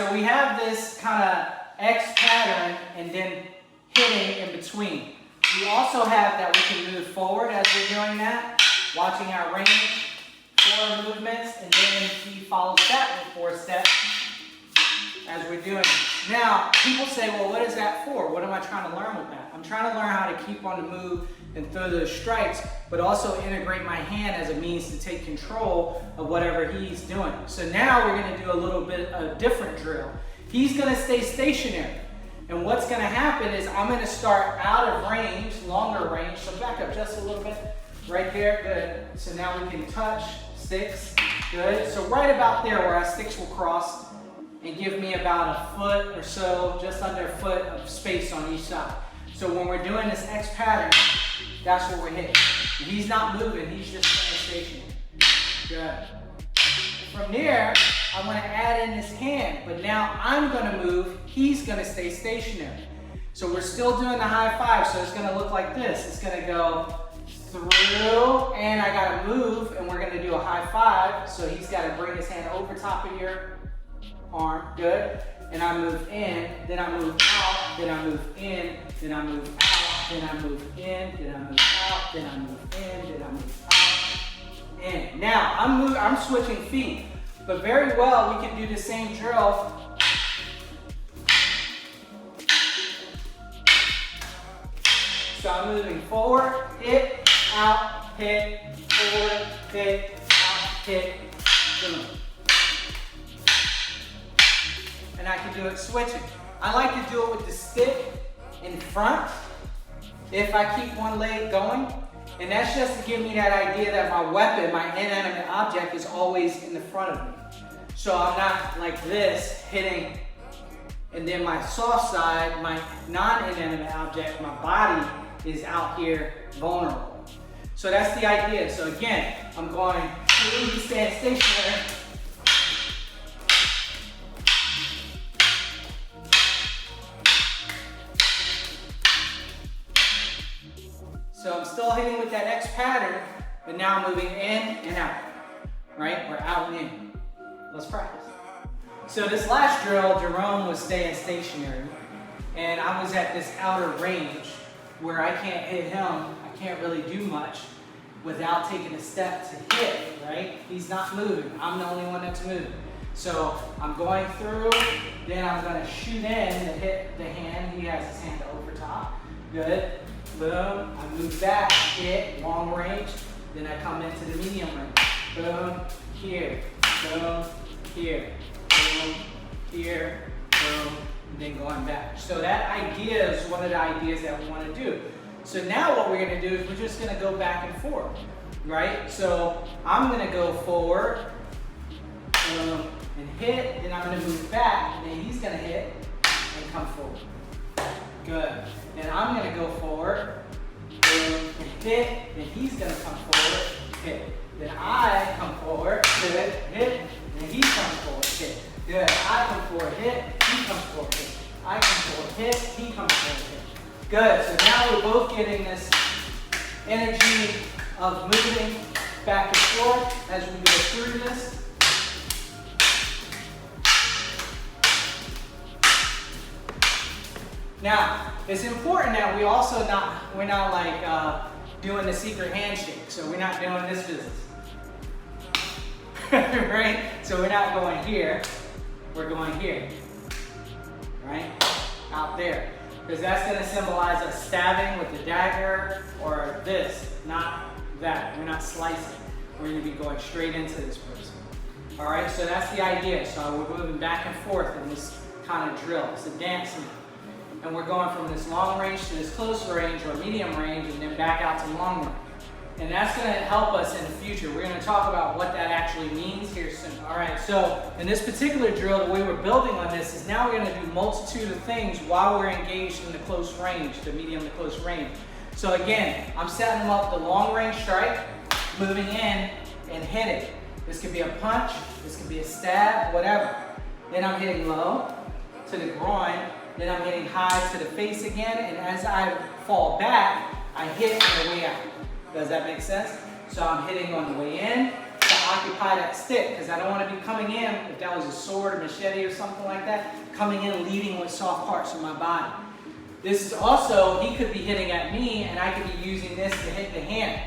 so we have this kind of X pattern and then hitting in between. We also have that we can move forward as we're doing that, watching our range, 4 movements, and then he follows that with 4 steps as we're doing it. Now, people say, well, what is that for? What am I trying to learn with that? I'm trying to learn how to keep on the move and throw those strikes, but also integrate my hand as a means to take control of whatever he's doing. So now we're going to do a little bit of a different drill. He's going to stay stationary. And what's going to happen is I'm going to start out of range, longer range. So back up just a little bit. Right there, good. So now we can touch sticks, good. So right about there where our sticks will cross and give me about a foot or so, just under a foot of space on each side. So when we're doing this X pattern, that's what we're hitting. And he's not moving, he's just staying stationary. Good. From there, I'm going to add in his hand, but now I'm going to move, he's going to stay stationary. So we're still doing the high five, so it's going to look like this. It's going to go through, and I got to move, and we're going to do a high five. So he's got to bring his hand over top of your arm, good. And I move in, then I move out, then I move in, then I move out, then I move in, then I move out, then I move in, then I move out, in. Now, I'm switching feet, but very well we can do the same drill. So I'm moving forward, hit, out, hit, forward, hit, out, hit, boom. And I can do it switching. I like to do it with the stick in front if I keep one leg going. And that's just to give me that idea that my weapon, my inanimate object, is always in the front of me. So I'm not like this, hitting, and then my soft side, my non-inanimate object, my body, is out here vulnerable. So that's the idea. So again, I'm going to stand stationary. So I'm still hitting with that X pattern, but now I'm moving in and out, right? We're out and in. Let's practice. So this last drill, Jerome was staying stationary, and I was at this outer range where I can't hit him, I can't really do much without taking a step to hit, right? He's not moving, I'm the only one that's moving. So I'm going through, then I'm gonna shoot in to hit the hand. He has his hand over top, good. Boom, I move back, hit, long range, then I come into the medium range. Boom, here, boom, here, boom, here, boom, and then going back. So that idea is one of the ideas that we want to do. So now what we're going to do is we're just going to go back and forth, right? So I'm going to go forward, boom, and hit, then I'm going to move back, and then he's going to hit and come forward. Good. Then I'm going to go forward, boom, and hit, then he's going to come forward, hit. Then I come forward, good, hit, then he comes forward, hit. Good. I come forward, hit, he comes forward, hit. I come forward, hit, he comes forward, hit. Good. So now we're both getting this energy of moving back and forth as we go through this. Now, it's important that we also we're not like doing the secret handshake. So we're not doing this business. Right? So we're not going here, we're going here. Right? Out there. Because that's going to symbolize us stabbing with the dagger or this, not that. We're not slicing. We're going to be going straight into this person. Alright, so that's the idea. So we're moving back and forth in this kind of drill. It's a dance now. And we're going from this long range to this close range or medium range and then back out to long range. And that's going to help us in the future. We're going to talk about what that actually means here soon. Alright, so in this particular drill, the way we're building on this is now we're going to do multitude of things while we're engaged in the close range, the medium to close range. So again, I'm setting them up the long range strike, moving in and hitting. This could be a punch, this could be a stab, whatever. Then I'm hitting low to the groin, then I'm hitting high to the face again, and as I fall back, I hit on the way out. Does that make sense? So I'm hitting on the way in to occupy that stick, because I don't want to be coming in, if that was a sword or machete or something like that, coming in leading with soft parts of my body. This is also, he could be hitting at me, and I could be using this to hit the hand,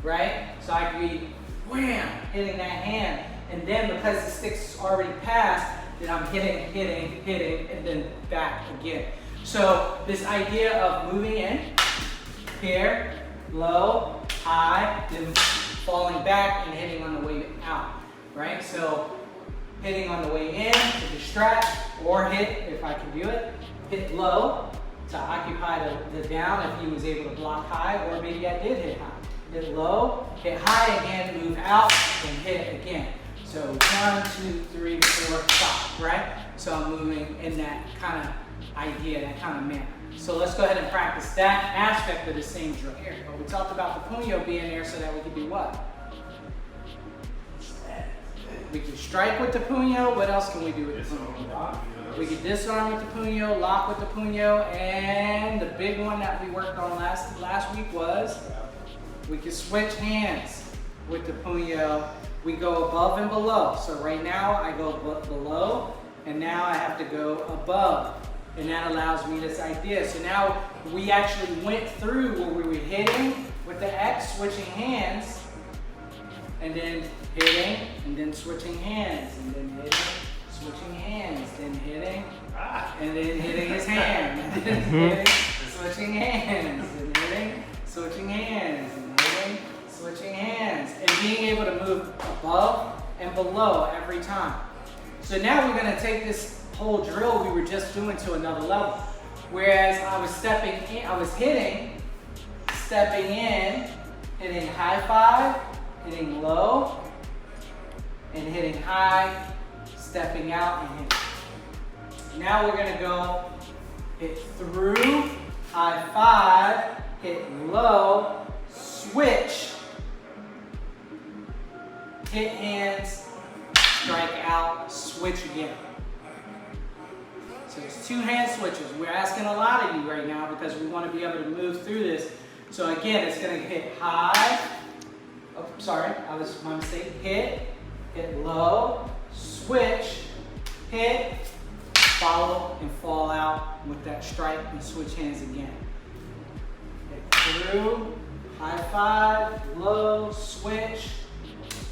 right? So I could be, wham, hitting that hand, and then because the stick's already passed, then I'm hitting, and then back again. So this idea of moving in, here, low, high, then falling back and hitting on the way out, right? So hitting on the way in to distract or hit, if I can do it, hit low to occupy the down if he was able to block high, or maybe I did hit high. Hit low, hit high again, move out, and hit again. So 1, 2, 3, 4, stop, right? So I'm moving in that kind of idea, that kind of manner. So let's go ahead and practice that aspect of the same drill here. But we talked about the puño being there so that we could do what? We can strike with the puño. What else can we do with the puño? We can disarm with the puño, lock with the puño, and the big one that we worked on last week was we can switch hands with the puño. We go above and below. So right now I go below, and now I have to go above. And that allows me this idea. So now we actually went through where we were hitting with the X, switching hands, and then hitting, and then switching hands, and then hitting, switching hands, then hitting, and then hitting his hand, and then hitting, switching hands, and hitting, switching hands, and hitting, switching hands, and being able to move above and below every time. So now we're going to take this whole drill we were just doing to another level. Whereas I was stepping in, I was hitting, stepping in, hitting high five, hitting low, and hitting high, stepping out and hitting. Now we're gonna go hit through, high five, hit low, switch, hit hands, strike out, switch again. So it's 2 hand switches. We're asking a lot of you right now because we want to be able to move through this. So again, it's going to hit high. Oh, sorry, that was my mistake. Hit low, switch, hit, follow, and fall out with that strike and switch hands again. Hit through, high five, low, switch,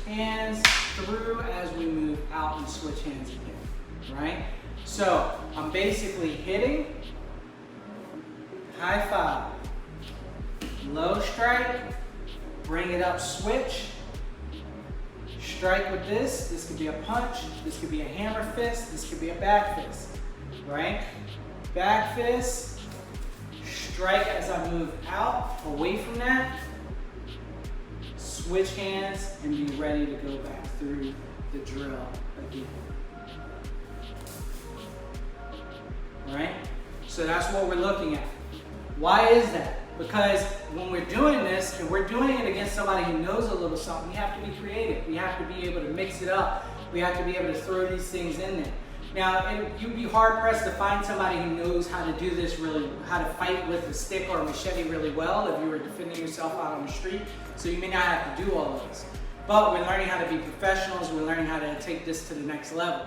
hands, through as we move out and switch hands again, right? So I'm basically hitting, high five, low strike, bring it up, switch, strike with this. This could be a punch, this could be a hammer fist, this could be a back fist, right? Back fist, strike as I move out, away from that, switch hands, and be ready to go back through the drill again. Right? So that's what we're looking at. Why is that? Because when we're doing this, and we're doing it against somebody who knows a little something, we have to be creative. We have to be able to mix it up. We have to be able to throw these things in there. Now, you'd be hard pressed to find somebody who knows how to do this really, how to fight with a stick or a machete really well if you were defending yourself out on the street. So you may not have to do all of this. But we're learning how to be professionals. We're learning how to take this to the next level.